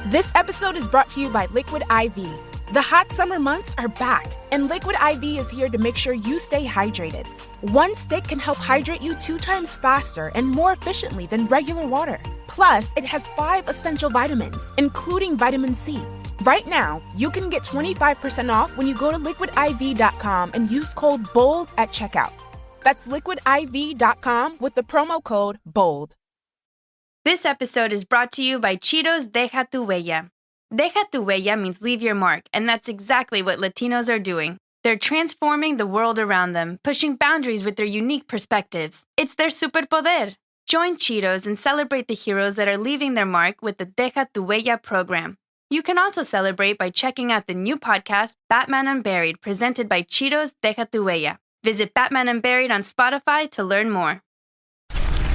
This episode is brought to you by Liquid IV. The hot summer months are back, and Liquid IV is here to make sure you stay hydrated. One stick can help hydrate you 2 times faster and more efficiently than regular water. Plus, it has 5 essential vitamins, including vitamin C. Right now, you can get 25% off when you go to liquidiv.com and use code BOLD at checkout. That's liquidiv.com with the promo code BOLD. This episode is brought to you by Cheetos Deja Tu Huella. Deja Tu Huella means leave your mark, and that's exactly what Latinos are doing. They're transforming the world around them, pushing boundaries with their unique perspectives. It's their superpoder. Join Cheetos and celebrate the heroes that are leaving their mark with the Deja Tu Huella program. You can also celebrate by checking out the new podcast, Batman Unburied, presented by Cheetos Deja Tu Huella. Visit Batman Unburied on Spotify to learn more.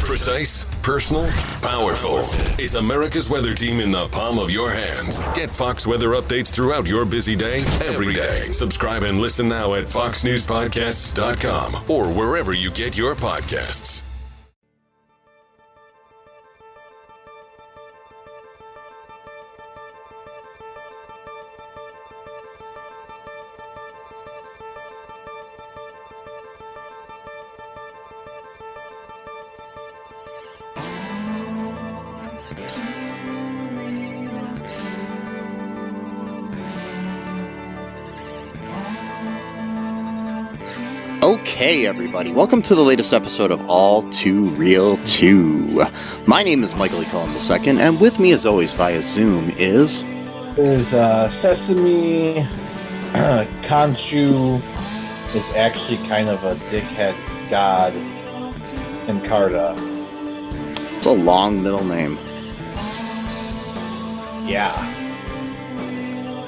Precise, personal, powerful. It's America's weather team in the palm of your hands. Get Fox weather updates throughout your busy day, every day. Subscribe and listen now at foxnewspodcasts.com or wherever you get your podcasts. Okay, everybody, welcome to the latest episode of All Too Real 2. My name is Michael E. Cullen II, and with me, as always, via Zoom is Sesame. Khonshu is actually kind of a dickhead god in Karda. It's a long middle name. Yeah.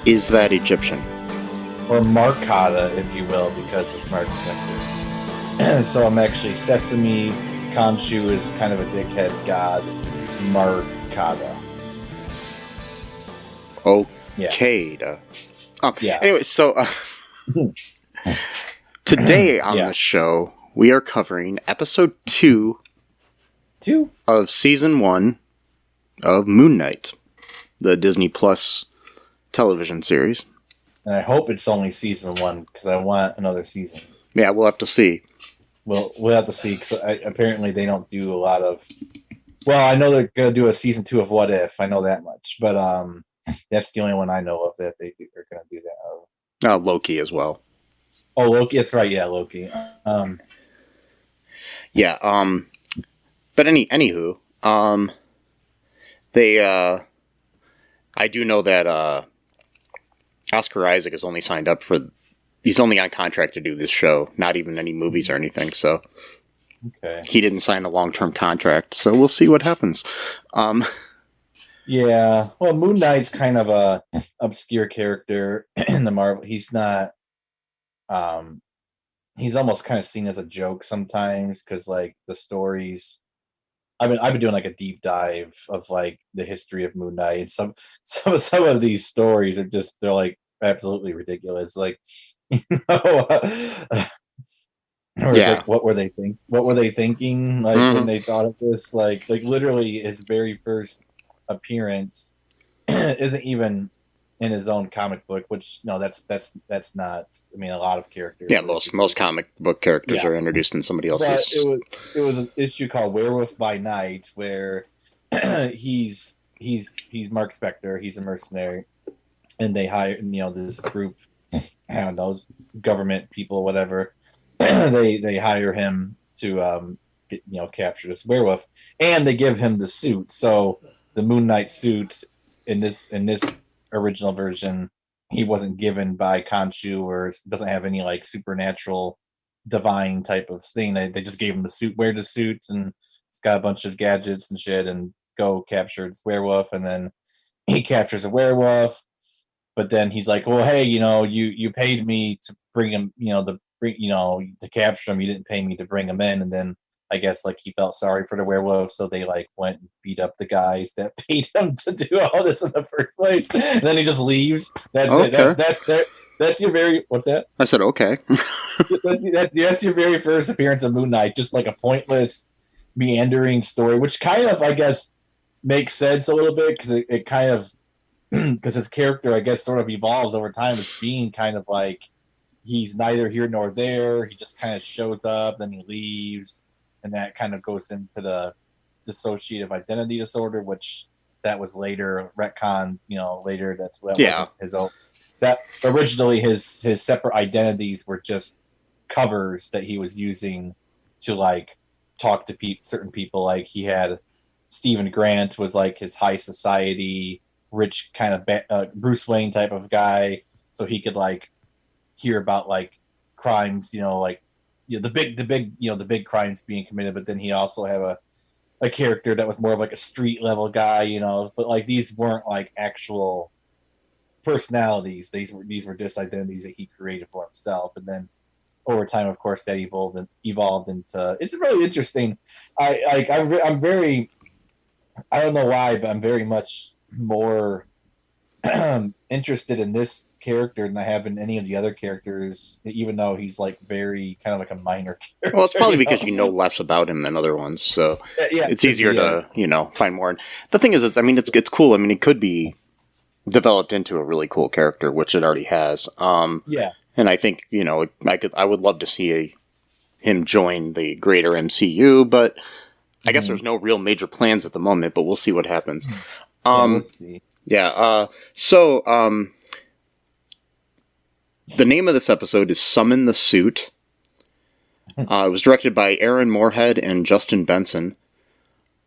Is that Egyptian? Or Markada, if you will, because of Marc Spector. So I'm actually Sesame. Khonshu is kind of a dickhead god. Markada. Okay. Yeah. Anyway, so today on the show, we are covering episode 2 of season 1 of Moon Knight, the Disney Plus television series. And I hope it's only season 1, because I want another season. Yeah, we'll have to see. We'll have to see, because apparently they don't do a lot of... Well, I know they're going to do a season 2 of What If. I know that much. But that's the only one I know of that are going to do that. Loki as well. Oh, Loki. That's right. Yeah, Loki. But anywho, I do know that Oscar Isaac is only signed up for... He's only on contract to do this show, not even any movies or anything, so... Okay. He didn't sign a long-term contract, so we'll see what happens. Yeah, well, Moon Knight's kind of a obscure character in the Marvel. He's not... he's almost kind of seen as a joke sometimes, because, like, the stories... I've been doing like a deep dive of like the history of Moon Knight. Some of these stories are just, they're like absolutely ridiculous. Like, like, what were they thinking? Like when they thought of this, like literally its very first appearance isn't even in his own comic book, which that's not. I mean, a lot of characters. Yeah, most comic book characters are introduced in somebody else's. But it was an issue called Werewolf by Night, where he's Marc Spector. He's a mercenary, and they hire this group. I don't know, government people, whatever. they hire him to capture this werewolf, and they give him the suit. So the Moon Knight suit in this original version, he wasn't given by Khonshu, or doesn't have any like supernatural divine type of thing. They just gave him the suit, wear the suit, and it's got a bunch of gadgets and shit, and go capture this werewolf. And then he captures a werewolf, but then he's like, well, hey, you paid me to bring him, to capture him. You didn't pay me to bring him in. And then I guess like he felt sorry for the werewolf, so they like went and beat up the guys that paid him to do all this in the first place. And then he just leaves. That's it. That's your very... What's that? I said okay. That's your very first appearance of Moon Knight. Just like a pointless, meandering story, which kind of, I guess, makes sense a little bit, because it kind of because his character, I guess, sort of evolves over time as being kind of like he's neither here nor there. He just kind of shows up, then he leaves, and that kind of goes into the dissociative identity disorder, which that was later retcon. Later that wasn't his own. That originally his separate identities were just covers that he was using to like talk to certain people. Like he had Stephen Grant was like his high society, rich kind of Bruce Wayne type of guy, so he could like hear about like crimes, the big crimes being committed. But then he also had a character that was more of like a street level guy, but like these weren't like actual personalities. These were just identities that he created for himself. And then over time, of course, that evolved into. It's really interesting. I'm very. I don't know why, but I'm very much more interested in this character than I have in any of the other characters, even though he's like very kind of like a minor character. Well, it's probably because you know less about him than other ones, so it's easier to find more. And the thing is, it's cool. I mean, it could be developed into a really cool character, which it already has. And I think I would love to see him join the greater MCU, but I guess there's no real major plans at the moment. But we'll see what happens. So the name of this episode is Summon the Suit. It was directed by Aaron Moorhead and Justin Benson.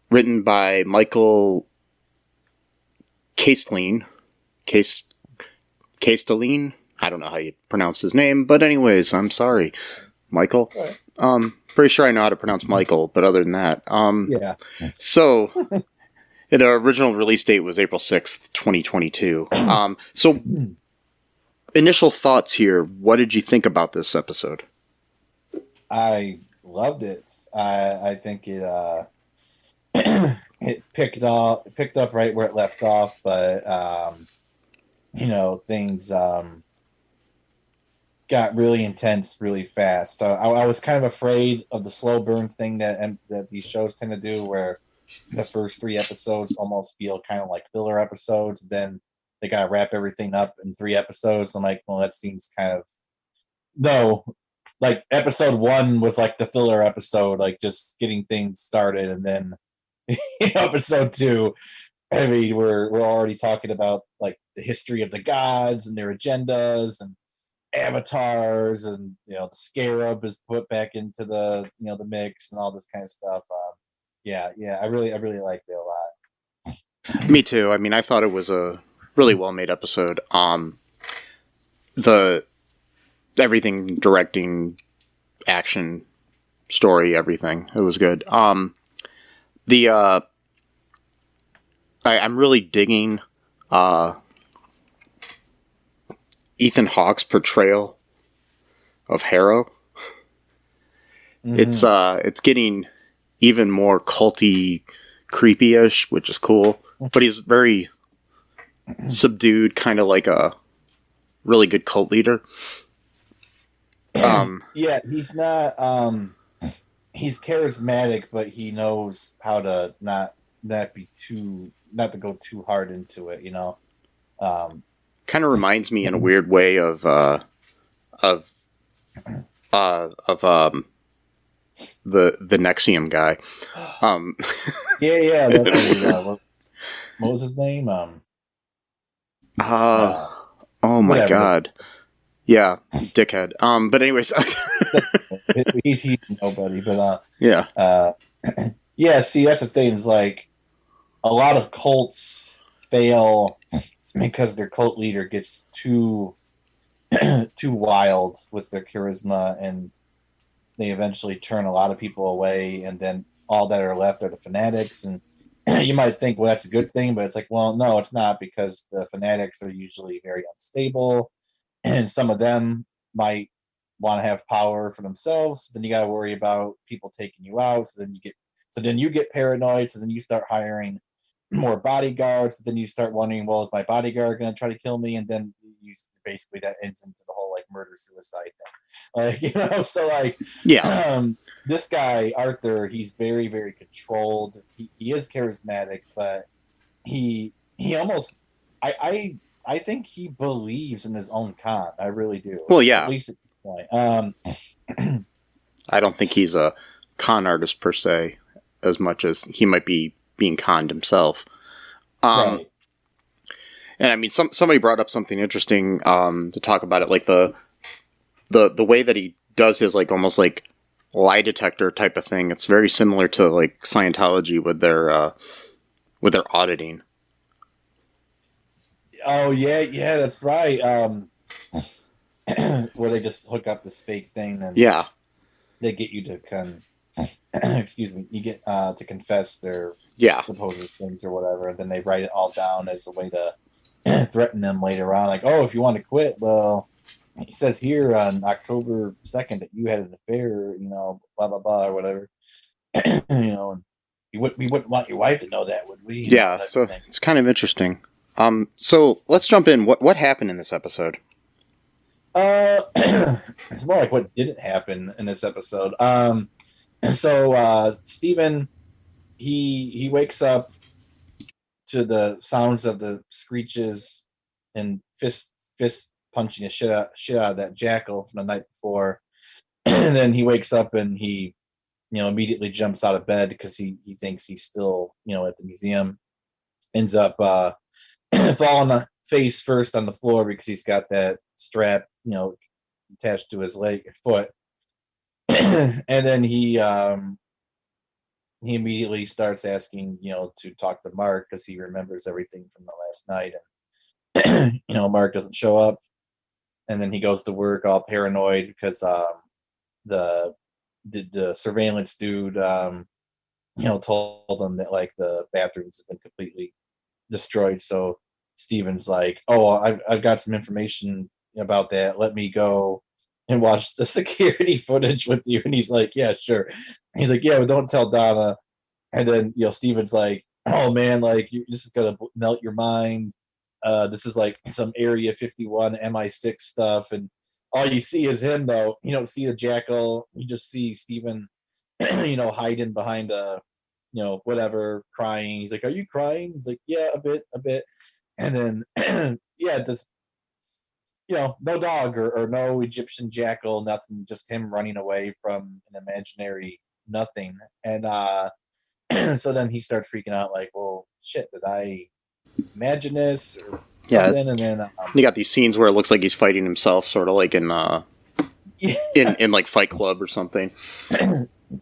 Written by Michael Castelline. Castelline? I don't know how you pronounce his name, but anyways, I'm sorry, Michael. Pretty sure I know how to pronounce Michael, but other than that, So, the original release date was April 6th, 2022. So, initial thoughts here. What did you think about this episode? I loved it. I think it it picked up right where it left off, but things got really intense really fast. I was kind of afraid of the slow burn thing that these shows tend to do, where the first 3 episodes almost feel kind of like filler episodes. Then they gotta wrap everything up in 3 episodes. I'm like, well, that seems kind of like episode 1 was like the filler episode, like just getting things started, and then episode 2, I mean, we're already talking about like the history of the gods and their agendas and avatars, and the scarab is put back into the the mix and all this kind of stuff. I really liked it a lot. Me too. I mean, I thought it was a really well made episode. The everything, directing, action, story, everything, it was good. I'm really digging Ethan Hawke's portrayal of Harrow. It's getting even more culty, creepy-ish, which is cool. But he's very subdued, kind of like a really good cult leader. He's not. He's charismatic, but he knows how to not to go too hard into it. Kind of reminds me in a weird way of the Nexium guy. What was his name? Oh my god. Yeah, dickhead. But anyways, he's nobody. But yeah. See, that's the thing. Is like a lot of cults fail because their cult leader gets too wild with their charisma, and they eventually turn a lot of people away, and then all that are left are the fanatics. And you might think, well, that's a good thing, but it's like, well, no, it's not, because the fanatics are usually very unstable, and some of them might want to have power for themselves. Then you got to worry about people taking you out. So then you get paranoid. So then you start hiring more bodyguards. But then you start wondering, well, is my bodyguard going to try to kill me? And then basically that ends into the whole like murder suicide thing. So like, this guy Arthur, he's very, very controlled. He is charismatic, but he almost I think he believes in his own con. I really do. Well, yeah. At least at this point. I don't think he's a con artist per se, as much as he might be being conned himself. Right. And I mean, somebody brought up something interesting to talk about it, like the way that he does his like almost like lie detector type of thing. It's very similar to like Scientology with their auditing. Oh yeah, that's right. Where they just hook up this fake thing and they get you to excuse me, you get to confess their supposed things or whatever, and then they write it all down as a way to threaten them later on, like, oh, if you want to quit, well, he says here on October 2nd that you had an affair, blah blah blah or whatever. And we wouldn't want your wife to know that, would we? Yeah, so it's kind of interesting. So let's jump in. What happened in this episode? It's more like what didn't happen in this episode. So Steven, he wakes up to the sounds of the screeches and fist punching the shit out of that jackal from the night before. And then he wakes up and he, immediately jumps out of bed because he thinks he's still, at the museum. Ends up falling face first on the floor because he's got that strap, attached to his leg and foot. And then he immediately starts asking, to talk to Mark because he remembers everything from the last night. And, Mark doesn't show up. And then he goes to work all paranoid because the surveillance dude, told him that, like, the bathrooms have been completely destroyed. So Steven's like, oh, I've got some information about that. Let me go and watch the security footage with you. And he's like, yeah, sure. And he's like, yeah, but don't tell Donna. And then, Steven's like, oh man, like, this is gonna melt your mind. This is like some Area 51 MI6 stuff, and all you see is him, though. You don't see the jackal. You just see Steven, hiding behind a, whatever, crying. He's like, are you crying? He's like, yeah, a bit. And then, just, no dog or no Egyptian jackal, nothing, just him running away from an imaginary nothing. And so then he starts freaking out, like, well, shit, did I imagine this or something? And then you got these scenes where it looks like he's fighting himself, sort of like in in like Fight Club or something.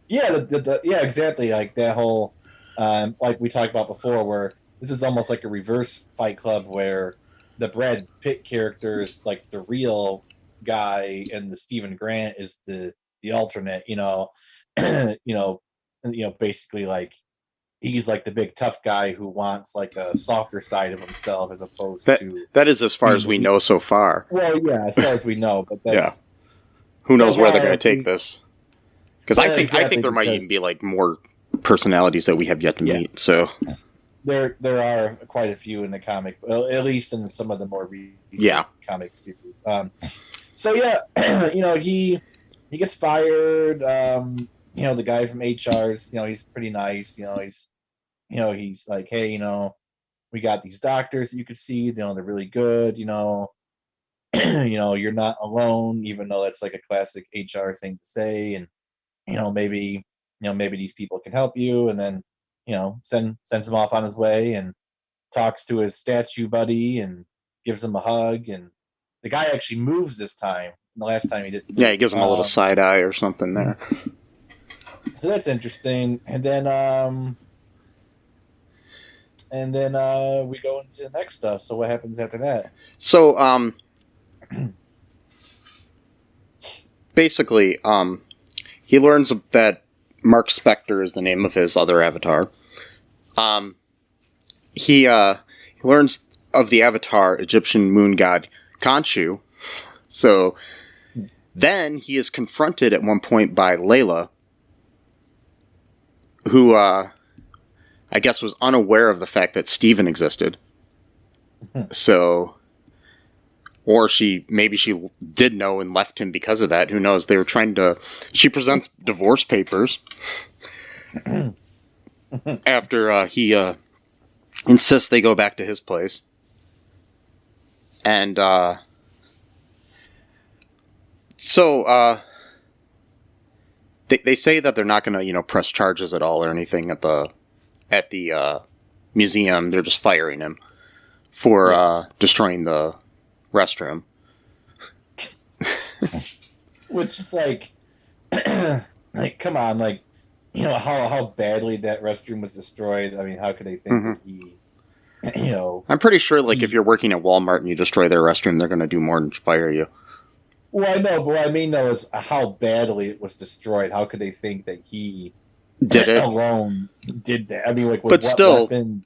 Yeah, exactly, like that whole like we talked about before, where this is almost like a reverse Fight Club, where the Brad Pitt character is like the real guy and the Stephen Grant is the alternate, basically, like, he's like the big tough guy who wants like a softer side of himself as opposed to... That is as far as we know so far. Well, yeah, as far as we know, but that's... Who knows where they're going to take this? Because I think there might even be like more personalities that we have yet to meet. So there are quite a few in the comic, well, at least in some of the more recent comic series. He gets fired. The guy from HR's, he's pretty nice. He's like, hey, we got these doctors that you could see. They're really good. You're not alone, even though that's like a classic HR thing to say. And maybe these people can help you. And then sends him off on his way and talks to his statue buddy and gives him a hug. And the guy actually moves this time. And the last time he didn't. Yeah, he gives him a little side eye or something there. So that's interesting. And then we go into the next stuff. So what happens after that? So basically, he learns that Marc Spector is the name of his other avatar. He learns of the avatar Egyptian moon god Khonshu. So then he is confronted at one point by Layla, who I guess was unaware of the fact that Steven existed. So, or maybe she did know and left him because of that. Who knows? They were trying to... She presents divorce papers after he insists they go back to his place. And they say that they're not going to, press charges at all or anything at the museum. They're just firing him for destroying the restroom. Which is like, come on, how badly that restroom was destroyed. I mean, how could they think that he, I'm pretty sure, if you're working at Walmart and you destroy their restroom, they're going to do more than fire you. Well, I know, but what I mean, though, is how badly it was destroyed. How could they think that he did it alone did that? I mean, with but what still, weapon,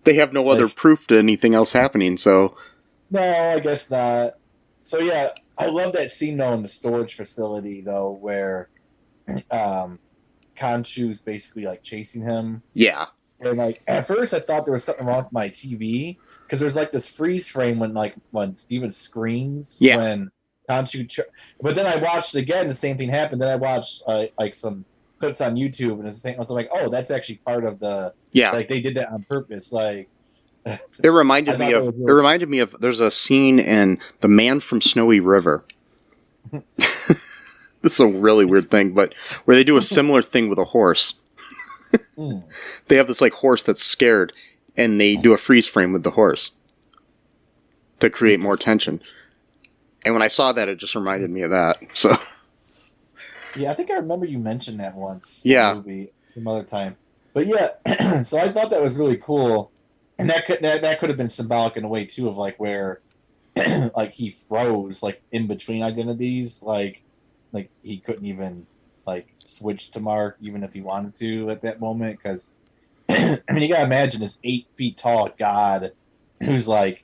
they have no other proof to anything else happening, so... No, I guess not. So, yeah, I love that scene, though, in the storage facility, though, where Khonshu's basically, chasing him. Yeah. And, at first I thought there was something wrong with my TV, because there's, this freeze frame when Steven screams. Yeah. When Khonshu... But then I watched it again, the same thing happened. Then I watched, some clips on YouTube, and it's the same. I was like, oh, that's actually part of the... Yeah. They did that on purpose, It reminded me of there's a scene in The Man from Snowy River. This is a really weird thing, but where they do a similar thing with a horse. They have this horse that's scared, and they do a freeze frame with the horse to create more tension. And when I saw that, it just reminded me of that. So, yeah, I think I remember you mentioned that once. Yeah, in the movie, some other time. But yeah, so I thought that was really cool, and that could have been symbolic in a way too of where he froze in between identities, he couldn't even switch to Mark even if he wanted to at that moment, because I mean, you gotta imagine this 8 feet tall god who's not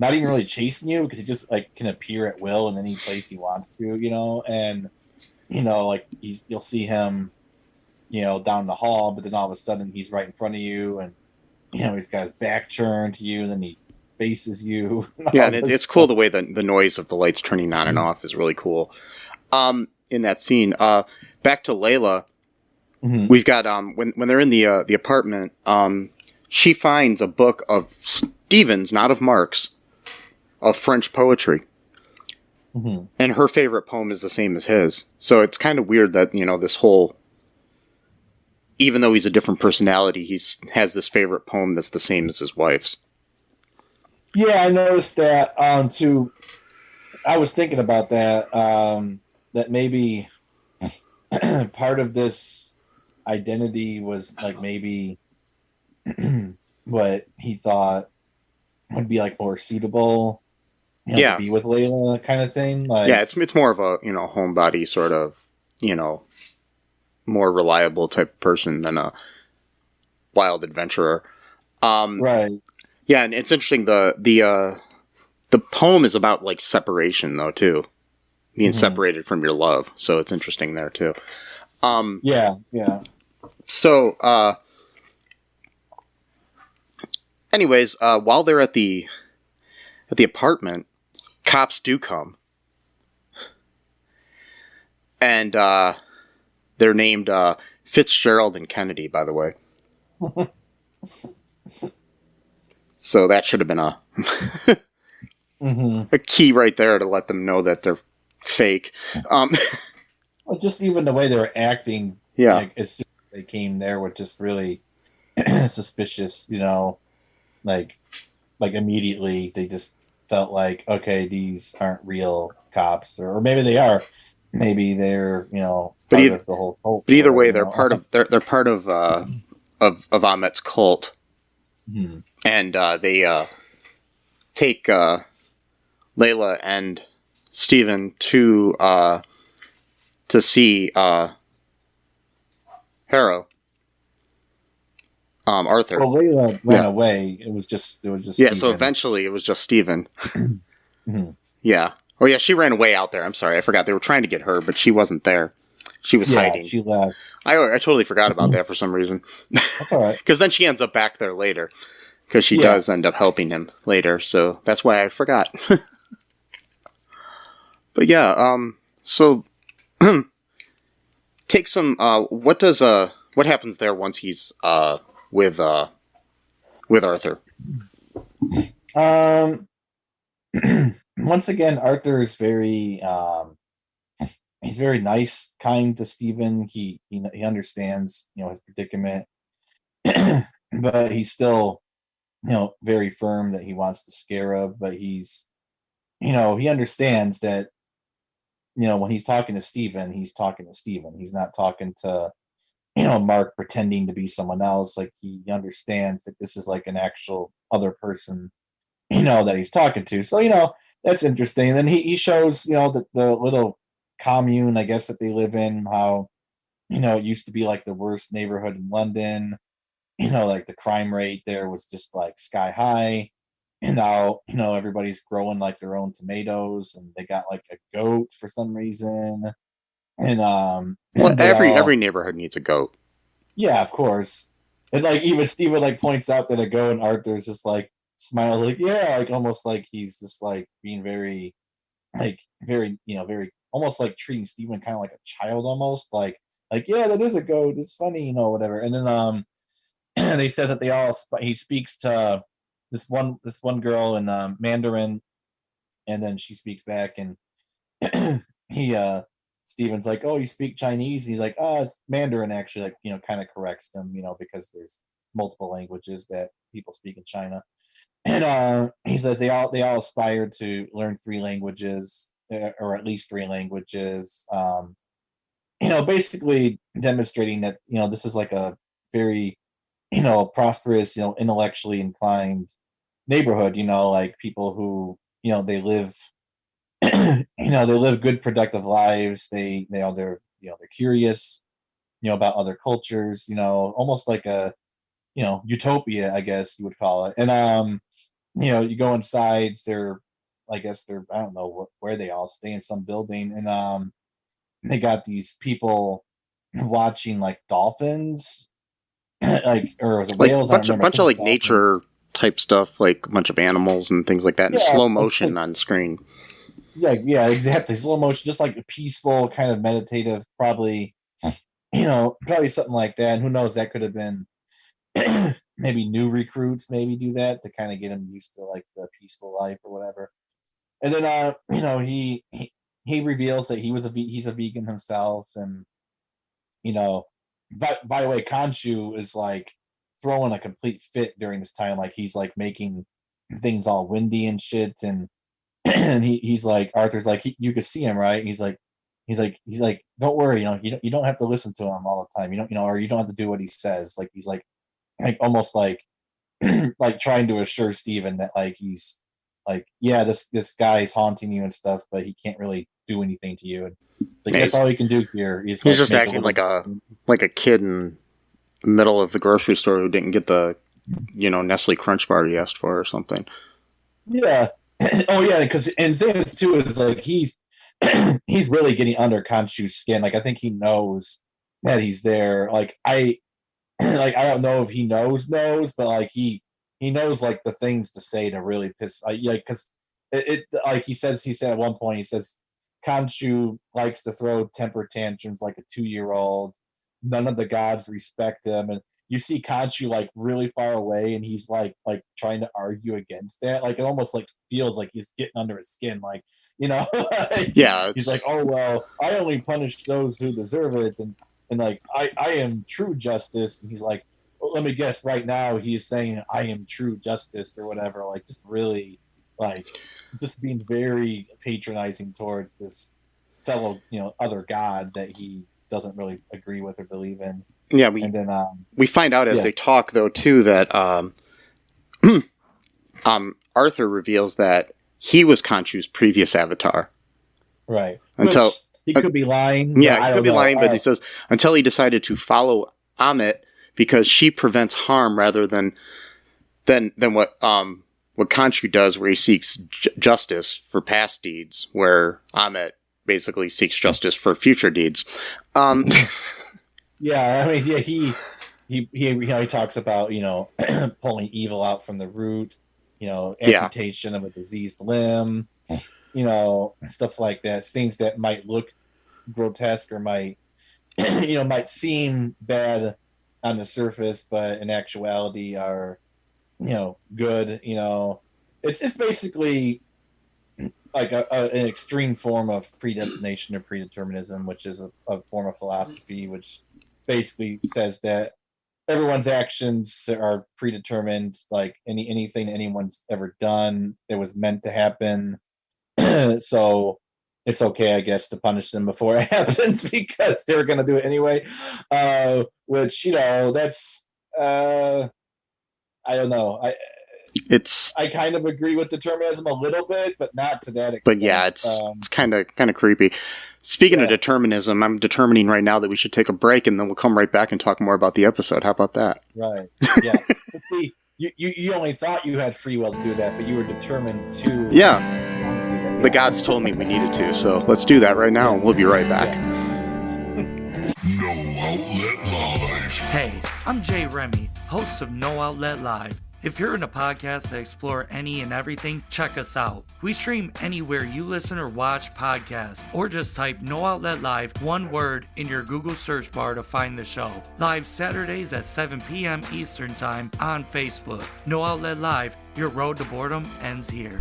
even really chasing you, because he just can appear at will in any place he wants to, and you'll see him down the hall, but then all of a sudden he's right in front of you, and he's got his back turned to you, and then he faces you. Yeah, and it's cool the way the noise of the lights turning on and off is really cool. In that scene, back to Layla, we've got when they're in the apartment, she finds a book of Stephen's, not of Mark's, of French poetry, and her favorite poem is the same as his. So it's kind of weird that this whole, even though he's a different personality, has this favorite poem that's the same as his wife's. Yeah, I noticed that too. I was thinking about that. That maybe part of this identity was maybe what he thought would be more suitable, to be with Layla, kind of thing. Yeah, it's more of a homebody sort of more reliable type of person than a wild adventurer. Right. Yeah, and it's interesting. The poem is about separation though too. Being separated from your love, so it's interesting there too. Yeah. So, anyways, while they're at the apartment, cops do come, and they're named Fitzgerald and Kennedy, by the way. So that should have been a a key right there to let them know that they're fake. Well, just even the way they were acting, as soon as they came there, were just really suspicious. Immediately they just felt okay, these aren't real cops, or maybe they are. Maybe they're but part of the whole cult. But either way, they're part of they're part of Ahmet's cult, and they take Layla and Stephen to see Harrow. Arthur. Well, Layla ran away. It was just yeah. Stephen. So eventually, it was just Stephen. Yeah. Oh yeah, she ran away out there. I'm sorry, I forgot they were trying to get her, but she wasn't there. She was hiding. She left. I totally forgot about that for some reason. That's all right. Because then she ends up back there later. Because she does end up helping him later, so that's why I forgot. But yeah, so take some. What happens there once he's with Arthur? once again, Arthur is very he's very nice, kind to Stephen. He understands, his predicament, but he's still, very firm that he wants the scarab. But he's, he understands that, when he's talking to Stephen, he's talking to Stephen. He's not talking to, Mark pretending to be someone else. Like, he understands that this is like an actual other person, that he's talking to. So, that's interesting. And then he shows, the little commune, I guess, that they live in, how, it used to be like the worst neighborhood in London. Like the crime rate there was just like sky high. And now, everybody's growing like their own tomatoes, and they got like a goat for some reason. And well, every neighborhood needs a goat. Yeah, of course. And like even Steven like points out that a goat, and Arthur's just like smiles, like, yeah, like almost like he's just like being very, like very, very almost like treating Steven kind of like a child almost, like yeah, that is a goat, it's funny, whatever. And then they says that he speaks to this one girl in Mandarin, and then she speaks back, and he Steven's like, oh, you speak Chinese? And he's like, oh, it's Mandarin, actually, like, kind of corrects them, because there's multiple languages that people speak in China. And he says they all aspire to learn 3 languages, or at least 3 languages. Basically demonstrating that, this is like a very, prosperous, intellectually inclined neighborhood, like people who, they live, they live good, productive lives. They're curious, about other cultures, almost like a, utopia, I guess you would call it. And, you go inside, I don't know where they all stay, in some building. And, they got these people watching like dolphins, or whales. Like bunch of like nature type stuff, like a bunch of animals and things like that in slow motion on screen. Yeah, exactly. Slow motion, just like a peaceful, kind of meditative, probably, probably something like that. And who knows, that could have been maybe new recruits maybe do that to kind of get them used to like the peaceful life or whatever. And then he reveals that he's a vegan himself. And but by the way, Khonshu is like throwing a complete fit during this time. Like, he's like making things all windy and shit. And he's like, Arthur's like, you could see him, right? And he's like, don't worry, you don't have to listen to him all the time. Or you don't have to do what he says. Like, he's like almost like like trying to assure Steven that like he's like, yeah, this guy's haunting you and stuff, but he can't really do anything to you. And it's like, that's all he can do here. He's like, just acting like a kid in the middle of the grocery store who didn't get the Nestle Crunch bar he asked for or something. Yeah. Oh yeah, because and the thing is too is like he's really getting under Khonshu's skin. Like, I think he knows that he's there. Like, I don't know if he knows, but like he knows like the things to say to really piss. Because it like he said at one point, he says Khonshu likes to throw temper tantrums like a 2-year-old. None of the gods respect him, and you see Khonshu like really far away, and he's like trying to argue against that. Like, it almost like feels like he's getting under his skin, like, like, yeah. He's like, oh well, I only punish those who deserve it, and like I am true justice. And he's like, well, let me guess, right now he's saying I am true justice or whatever. Like, just really like just being very patronizing towards this fellow, other god that he doesn't really agree with or believe in. Yeah, we find out as they talk, though, too, that Arthur reveals that he was Khonshu's previous avatar. Right. Until he could be lying. Yeah, he could be lying, but he says until he decided to follow Amit because she prevents harm rather than what Khonshu does, where he seeks justice for past deeds, where Amit basically seeks justice for future deeds. Yeah, I mean, yeah, he talks about pulling evil out from the root, amputation of a diseased limb, stuff like that. Things that might look grotesque or might might seem bad on the surface, but in actuality are good. It's basically like an extreme form of predestination or predeterminism, which is a form of philosophy which basically says that everyone's actions are predetermined. Like anything anyone's ever done, it was meant to happen. So it's okay, I guess, to punish them before it happens because they were going to do it anyway. Which, you know, that's I don't know. I kind of agree with determinism a little bit, but not to that extent. But yeah, it's kind of creepy. Speaking of determinism, I'm determining right now that we should take a break, and then we'll come right back and talk more about the episode. How about that? Right. Yeah. See, you only thought you had free will to do that, but you were determined to. Yeah. The gods told me we needed to, so let's do that right now, and we'll be right back. No Outlet Live. Hey, I'm Jay Remy, host of No Outlet Live. If you're in a podcast that explore any and everything, check us out. We stream anywhere you listen or watch podcasts, or just type No Outlet Live, one word, in your Google search bar to find the show. Live Saturdays at 7 p.m. Eastern Time on Facebook. No Outlet Live, your road to boredom ends here.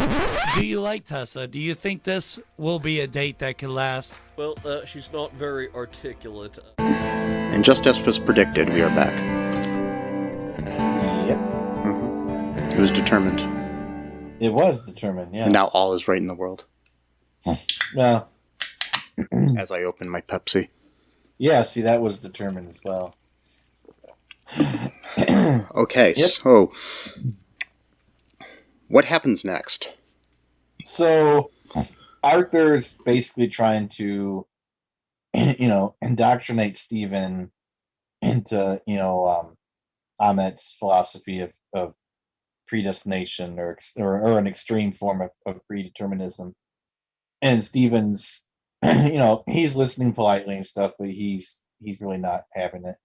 Do you like Tessa? Do you think this will be a date that can last? Well, she's not very articulate. And just as was predicted, we are back. Yep. It was determined. It was determined, yeah. And now all is right in the world. Well, as I open my Pepsi. Yeah, see, that was determined as well. Okay, so what happens next? So Arthur's basically trying to, indoctrinate Stephen into, Amit's philosophy of predestination or an extreme form of predeterminism. And Stephen's, he's listening politely and stuff, but he's really not having it.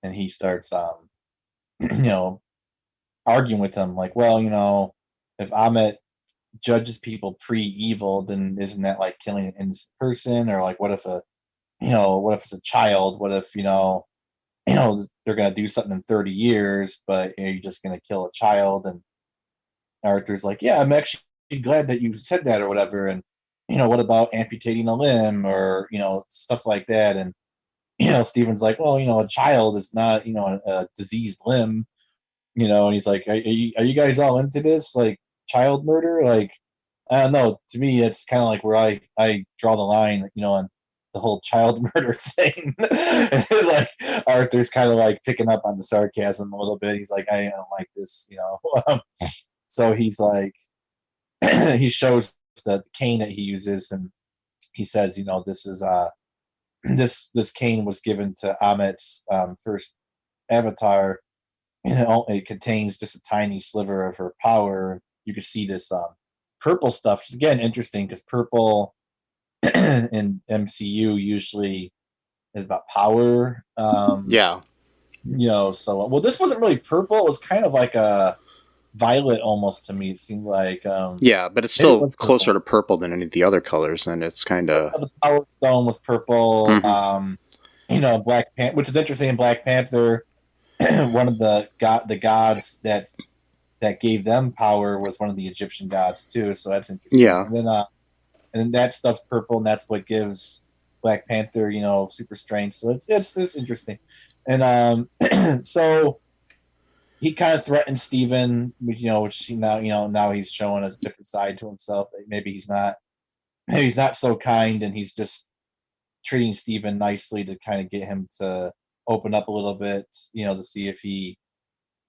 And he starts, arguing with him like, well, if Amit judges people pre-evil, then isn't that like killing an innocent person? Or like, what if it's a child? What if, they're going to do something in 30 years, but you're just going to kill a child? And Arthur's like, yeah, I'm actually glad that you said that or whatever. And, what about amputating a limb or, stuff like that? And, Stephen's like, well, a child is not, a diseased limb, and he's like, are you guys all into this? Like child murder? Like, I don't know. To me, it's kind of like where I draw the line, on the whole child murder thing. Like Arthur's kind of like picking up on the sarcasm a little bit. He's like, I don't like this, So he's like, he shows the cane that he uses, and he says, this is this cane was given to Amit's first avatar, and it contains just a tiny sliver of her power. You can see this purple stuff, which is again interesting because purple in MCU usually is about power. Yeah. So well, this wasn't really purple. It was kind of like a violet almost to me. It seemed like yeah, but it's still closer to purple than any of the other colors, and it's kind of the Power Stone was purple. Mm-hmm. Black Panther, which is interesting. In Black Panther, one of the gods that gave them power was one of the Egyptian gods too. So that's interesting. Yeah. And then that stuff's purple, and that's what gives Black Panther, super strength. So it's interesting. And so he kind of threatened Stephen, which now he's showing a different side to himself. Maybe he's not so kind, and he's just treating Stephen nicely to kind of get him to open up a little bit, to see if he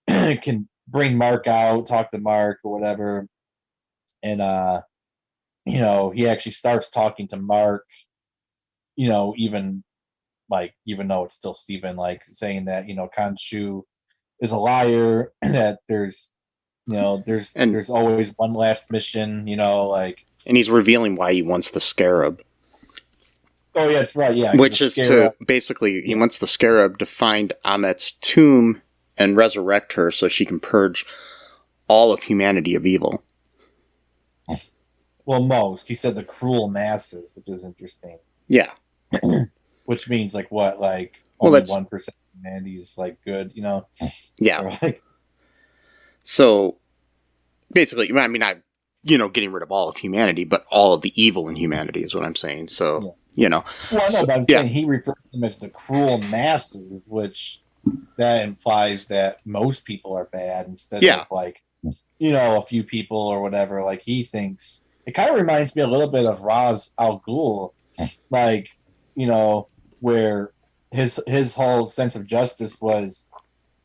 can bring Mark out, talk to Mark or whatever. And he actually starts talking to Mark, even though it's still Stephen, like saying that, Khonshu is a liar, that there's always one last mission, and he's revealing why he wants the scarab. Oh yeah, that's right. Yeah, which is to basically he wants the scarab to find Amit's tomb and resurrect her so she can purge all of humanity of evil. Well, he said the cruel masses, which is interesting. Yeah, which means like what? Like only 1% of humanity is like good, Yeah. So basically, I mean, I getting rid of all of humanity, but all of the evil in humanity is what I'm saying. So, Well, no, but I'm saying he refers to them as the cruel masses, which that implies that most people are bad instead of like, a few people or whatever. Like he thinks it kind of reminds me a little bit of Ra's al Ghul, like, where his whole sense of justice was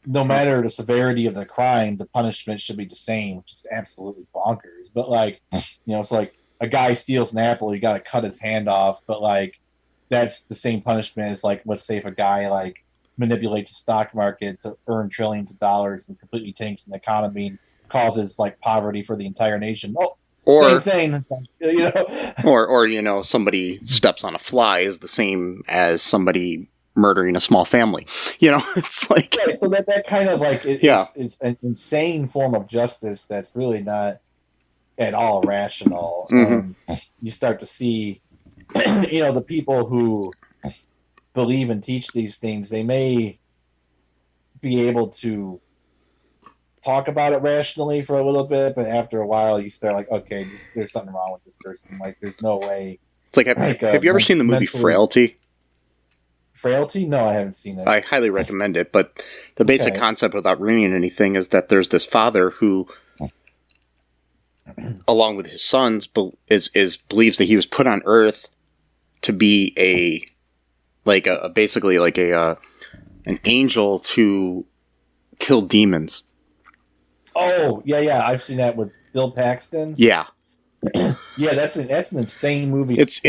no matter the severity of the crime, the punishment should be the same, which is absolutely bonkers. But like, it's like a guy steals an apple, you got to cut his hand off. But like, that's the same punishment as like, let's say if a guy like manipulates the stock market to earn trillions of dollars and completely tanks an economy and causes like poverty for the entire nation. Oh, or, same thing, or somebody steps on a fly is the same as somebody murdering a small family. It's like so that kind of like it's an insane form of justice that's really not at all rational. Mm-hmm. You start to see, the people who believe and teach these things, they may be able to talk about it rationally for a little bit, but after a while you start like, okay, there's something wrong with this person. Like there's no way. It's like, have you ever seen the movie Frailty? Frailty? No, I haven't seen it. I highly recommend it, but the basic concept, without ruining anything, is that there's this father who, along with his sons, believes that he was put on Earth to be basically an angel to kill demons. Oh, yeah, I've seen that with Bill Paxton. Yeah. Yeah, that's an insane movie. It's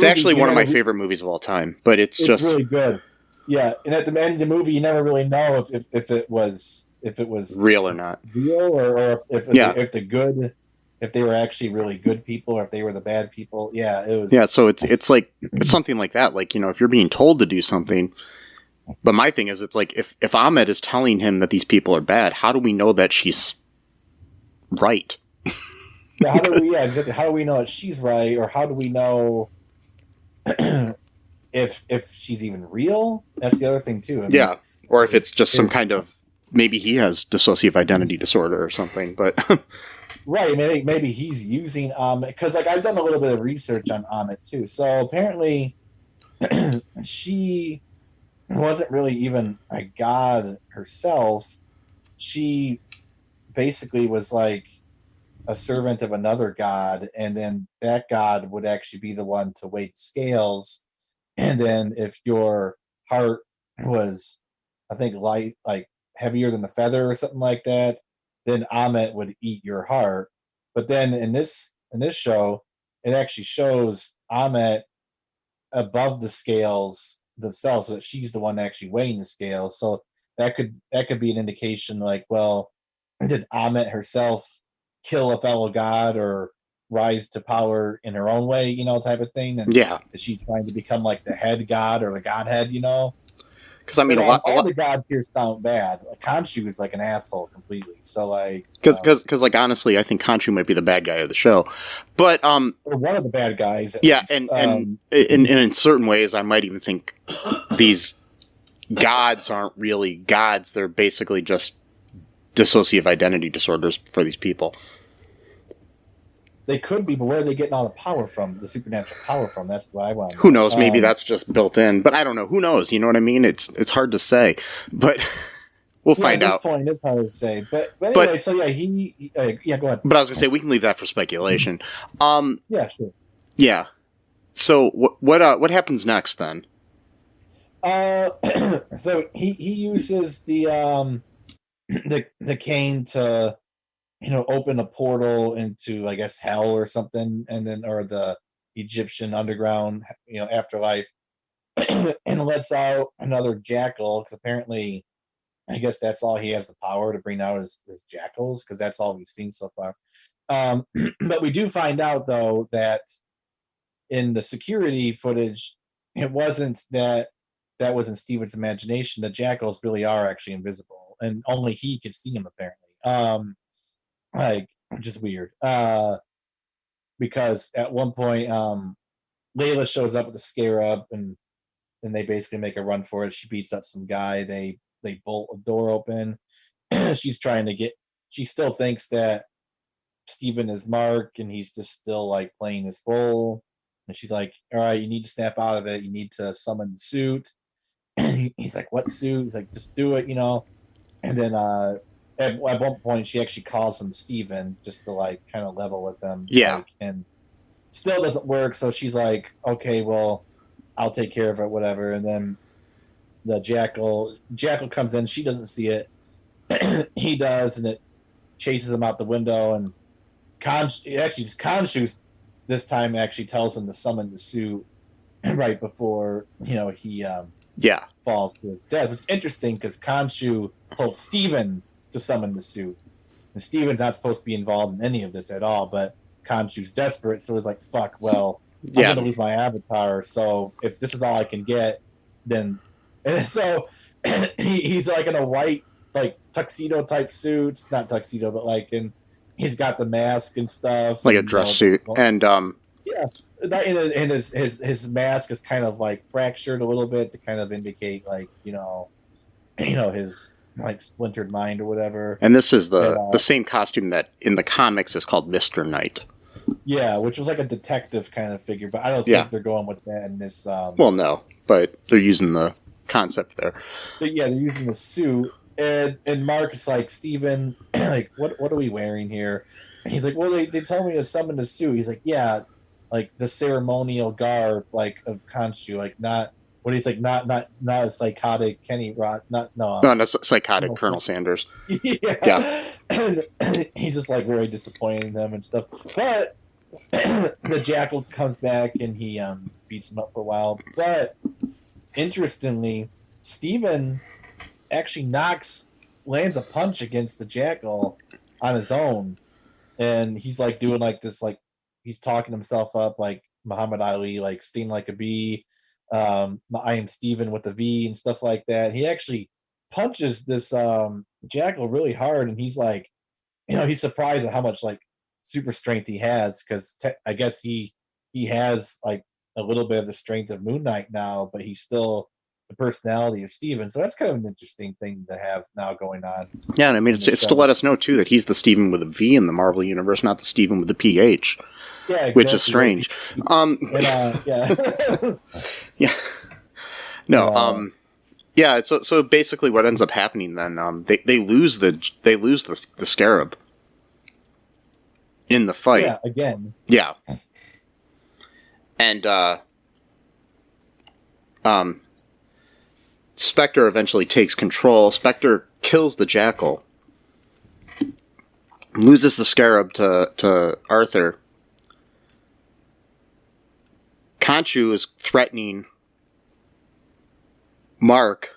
actually one of my favorite movies of all time, but it's just really good. Yeah, and at the end of the movie, you never really know if it was real or not, or if they were actually really good people, or if they were the bad people. Yeah, it was. Yeah, so it's something like that. Like, if you're being told to do something, but my thing is, it's like if Ahmed is telling him that these people are bad, how do we know that she's right? Exactly. How do we know that she's right, or how do we know if she's even real? That's the other thing too. Or if it's just some kind of, maybe he has dissociative identity disorder or something. But right, maybe he's using Ahmed, because like I've done a little bit of research on Ahmed too. So apparently, she wasn't really even a god herself. She basically was like a servant of another god, and then that god would actually be the one to weigh the scales, and then if your heart was, I think, light, like heavier than a feather or something like that, then Ahmet would eat your heart. But then in this show, it actually shows Ahmet above the scales themselves, so that she's the one actually weighing the scales. So that could be an indication, like, well, did Ahmet herself kill a fellow god or rise to power in her own way, type of thing? And is she trying to become like the head god or the godhead, Because I mean, all the gods here sound bad. Like, Khonshu is like an asshole completely. So like, because like honestly, I think Khonshu might be the bad guy of the show, but or one of the bad guys. At least. And in certain ways, I might even think these gods aren't really gods; they're basically just dissociative identity disorders for these people. They could be, but where are they getting all the power from? The supernatural power from? That's what I want. Who knows? Maybe that's just built in, but I don't know. Who knows? You know what I mean? It's hard to say, but we'll find out. At this point, it's hard to say. But anyway, so yeah, go ahead. But I was gonna say we can leave that for speculation. Yeah, sure. Yeah. So what happens next then? So he uses the cane to open a portal into, I guess, hell or something, and then, or the Egyptian underground, afterlife, and lets out another jackal, because apparently, I guess that's all he has the power to bring out is jackals, because that's all we've seen so far. But we do find out, though, that in the security footage, it wasn't that was in Steven's imagination. The jackals really are actually invisible, and only he could see them, apparently. Like, just weird. Because at one point, Layla shows up with the scarab, and they basically make a run for it. She beats up some guy. They bolt a door open. She still thinks that Steven is Mark, and he's just still like playing his role. And she's like, "All right, you need to snap out of it. You need to summon the suit." And he's like, "What suit?" He's like, "Just do it, you know." And then at one point, she actually calls him Steven just to like kind of level with him. Yeah. Like, and still doesn't work. So she's like, "Okay, well, I'll take care of it, whatever." And then the jackal comes in. She doesn't see it. He does, and it chases him out the window. And Khonshu this time actually tells him to summon the suit right before he falls to his death. It's interesting because Khonshu told Steven to summon the suit, and Steven's not supposed to be involved in any of this at all. But Khonshu's desperate, so he's like, "Fuck, well, I'm gonna lose my avatar. So if this is all I can get, then..." And so he's like in a white like tuxedo type suit, not tuxedo, but like he's got the mask and stuff, like a dress suit, and and his mask is kind of like fractured a little bit to kind of indicate like his like splintered mind or whatever. And this is the same costume that in the comics is called Mr. Knight. Yeah, which was like a detective kind of figure, but I don't think they're going with that in this. Well, no, but they're using the concept there. But yeah, they're using the suit. And Mark is like, "Steven, like, what are we wearing here?" And he's like, "Well, they told me to summon the suit." He's like, "Yeah, like the ceremonial garb, like of Khonshu, like not what he's like, not a psychotic Kenny Rock, not psychotic Colonel Sanders." Yeah. And he's just like very disappointed in them and stuff. But the jackal comes back and he beats him up for a while. But interestingly, Steven actually lands a punch against the jackal on his own, and he's like doing like this, like he's talking himself up like Muhammad Ali, like sting like a bee, I am Steven with a V and stuff like that. He actually punches this jackal really hard, and he's like, he's surprised at how much like super strength he has, because I guess he has like a little bit of the strength of Moon Knight now, but he's still the personality of Steven. So that's kind of an interesting thing to have now going on. Yeah, and I mean, it's to let us know, too, that he's the Steven with a V in the Marvel Universe, not the Steven with the PH. Yeah, exactly. Which is strange. Yeah. No, yeah, so basically what ends up happening then, they lose the Scarab in the fight. Yeah, again. Yeah. And, Spector eventually takes control. Spector kills the jackal, loses the Scarab to Arthur. Khonshu is threatening Mark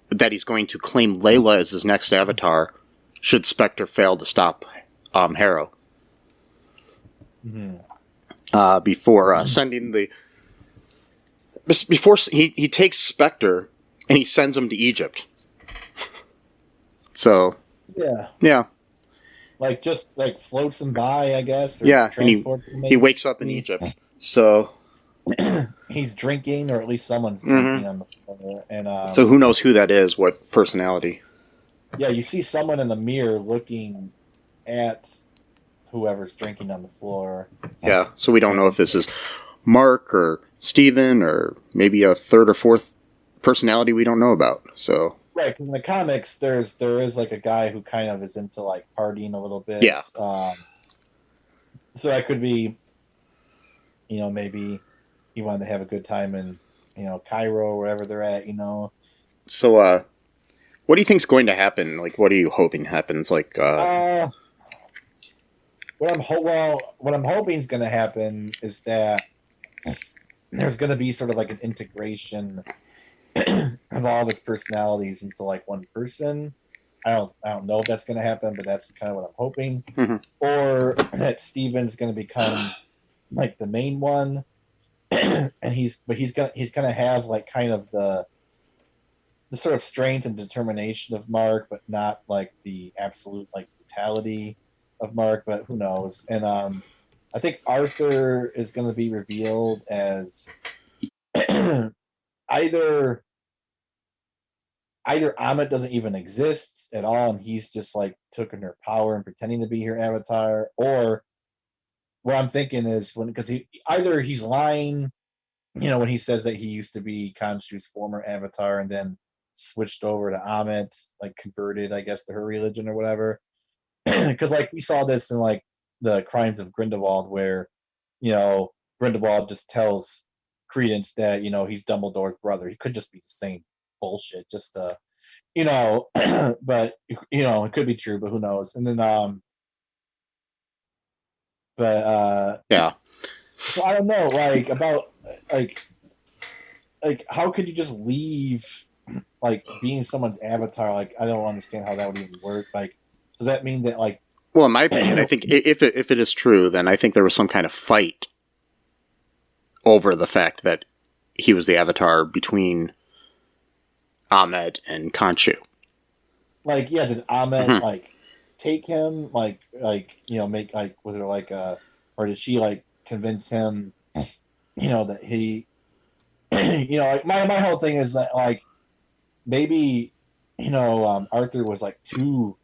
that he's going to claim Layla as his next avatar should Spector fail to stop Harrow. Mm-hmm. Before sending the... Before he takes Spector and he sends him to Egypt. So yeah, like just like floats him by, I guess. Or yeah, and he wakes up in Egypt. So he's drinking, or at least someone's drinking on the floor. And so who knows who that is? What personality? Yeah, you see someone in the mirror looking at whoever's drinking on the floor. Yeah, so we don't know if this is Mark or Steven, or maybe a third or fourth personality we don't know about. So right, in the comics, there is like a guy who kind of is into like partying a little bit. Yeah. So that could be, maybe he wanted to have a good time in, Cairo or wherever they're at. So, what do you think's going to happen? Like, what are you hoping happens? Like, what I'm hoping is going to happen is that there's going to be sort of like an integration of all of his personalities into like one person. I don't know if that's going to happen, but that's kind of what I'm hoping. Mm-hmm. Or that Steven's going to become like the main one, and he's gonna have like kind of the sort of strength and determination of Mark, but not like the absolute like brutality of Mark. But who knows? And I think Arthur is going to be revealed as either either Amit doesn't even exist at all, and he's just like taking her power and pretending to be her avatar, or what I'm thinking is because either he's lying, when he says that he used to be Khonshu's former avatar and then switched over to Amit, like converted, I guess, to her religion or whatever. Because like we saw this in like the Crimes of Grindelwald, where Grindelwald just tells Credence that he's Dumbledore's brother. He could just be saying bullshit, just but it could be true, but who knows? And then yeah. So I don't know, like about like how could you just leave like being someone's avatar? Like I don't understand how that would even work. Like, so that mean that like, well, in my opinion, I think if it is true, then I think there was some kind of fight over the fact that he was the avatar between Ahmed and Khonshu. Like, yeah, did Ahmed like take him? Like make like was there like or did she like convince him? That he, like my whole thing is that like maybe Arthur was like too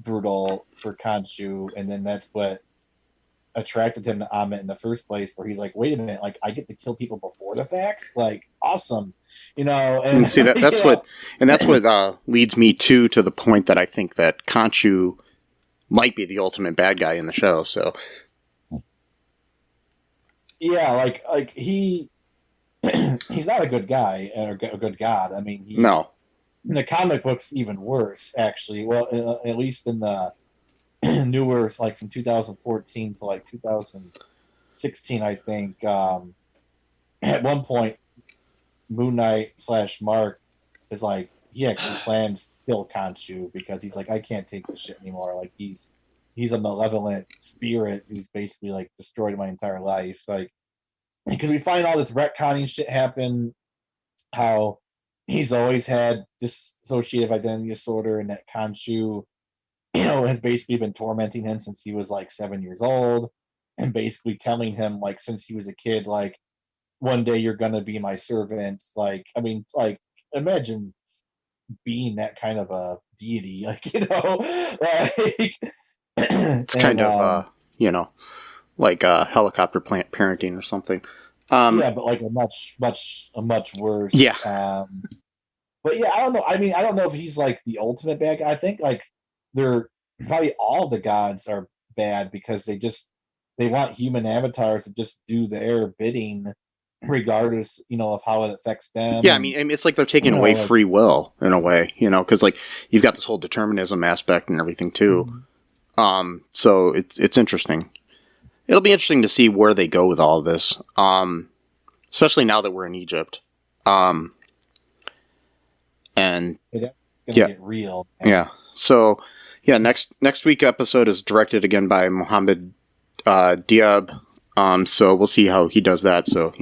brutal for Khonshu, and then that's what attracted him to Amit in the first place, where he's like, wait a minute, like I get to kill people before the fact, like awesome, and see that's what leads me to the point that I think that Khonshu might be the ultimate bad guy in the show. So yeah, like he's not a good guy or a good god. I mean, no. In the comic books, even worse, actually. Well, at least in the newer, like from 2014 to like 2016, I think. At one point, Moon Knight / Mark is like, he actually plans to kill Khonshu because he's like, I can't take this shit anymore. Like he's a malevolent spirit who's basically like destroyed my entire life. Like, because we find all this retconning shit happen, how he's always had dissociative identity disorder, and that Khonshu, has basically been tormenting him since he was like 7 years old, and basically telling him like since he was a kid, like one day you're gonna be my servant. Like, I mean, like imagine being that kind of a deity, like like it's kind of like helicopter plant parenting or something. Yeah, but like a much worse. Yeah. But yeah, I don't know. I mean, I don't know if he's like the ultimate bad guy. I think like they're probably all the gods are bad because they want human avatars to just do their bidding, regardless, of how it affects them. Yeah, I mean, it's like they're taking away free will in a way, because like you've got this whole determinism aspect and everything too. Mm-hmm. So it's interesting. It'll be interesting to see where they go with all of this, especially now that we're in Egypt. And it's gonna get real. Yeah. So next week episode is directed again by Mohammed Diab. So we'll see how he does that. So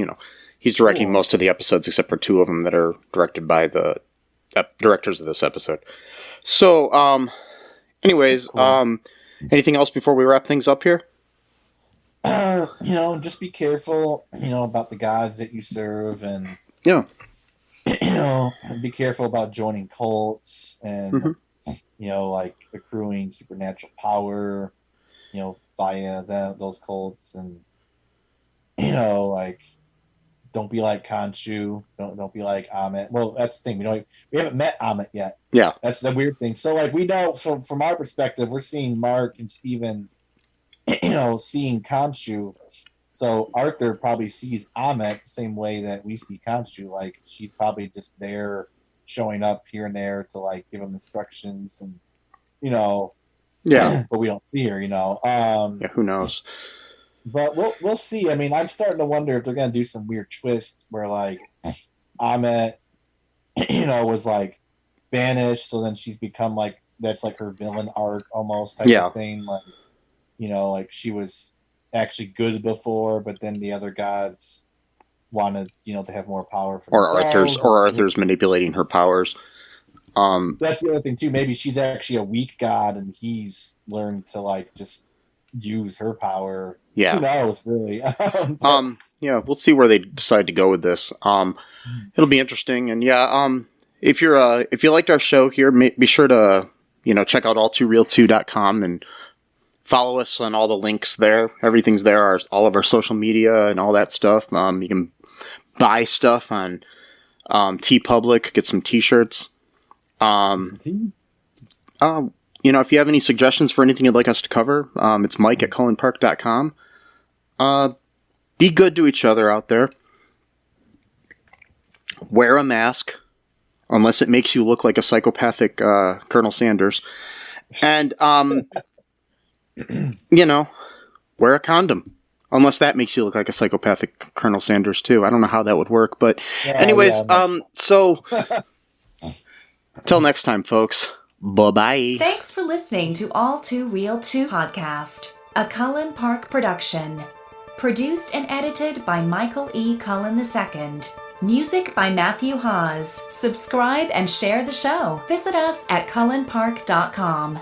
he's directing most of the episodes except for 2 of them that are directed by the directors of this episode. So, anyways, anything else before we wrap things up here? Just be careful, about the gods that you serve, and be careful about joining cults and like accruing supernatural power, via those cults, and like don't be like Khonshu, don't be like Amit. Well, that's the thing, we haven't met Amit yet. Yeah, that's the weird thing. So like we know from our perspective, we're seeing Mark and Steven seeing Khonshu. So Arthur probably sees Amit the same way that we see Khonshu. Like she's probably just there, showing up here and there to like give him instructions, and but we don't see her. Who knows? But we'll see. I mean, I'm starting to wonder if they're gonna do some weird twist where like Amit, was like banished, so then she's become like that's like her villain arc almost type of thing. Like like she was actually good before, but then the other gods wanted, to have more power for themselves. Arthur's manipulating her powers. That's the other thing too. Maybe she's actually a weak god, and he's learned to like just use her power. Yeah, who knows, really? We'll see where they decide to go with this. It'll be interesting, and if you liked our show here, be sure to, check out all2real2.com and follow us on all the links there. Everything's there, all of our social media and all that stuff. You can buy stuff on TeePublic, get some t-shirts. If you have any suggestions for anything you'd like us to cover, it's mike@cullenpark.com. Be good to each other out there. Wear a mask, unless it makes you look like a psychopathic Colonel Sanders. And, wear a condom. Unless that makes you look like a psychopathic Colonel Sanders, too. I don't know how that would work. But anyways, so till next time, folks. Bye-bye. Thanks for listening to All Too Real 2 podcast, a Cullen Park production. Produced and edited by Michael E. Cullen II. Music by Matthew Hawes. Subscribe and share the show. Visit us at cullenpark.com.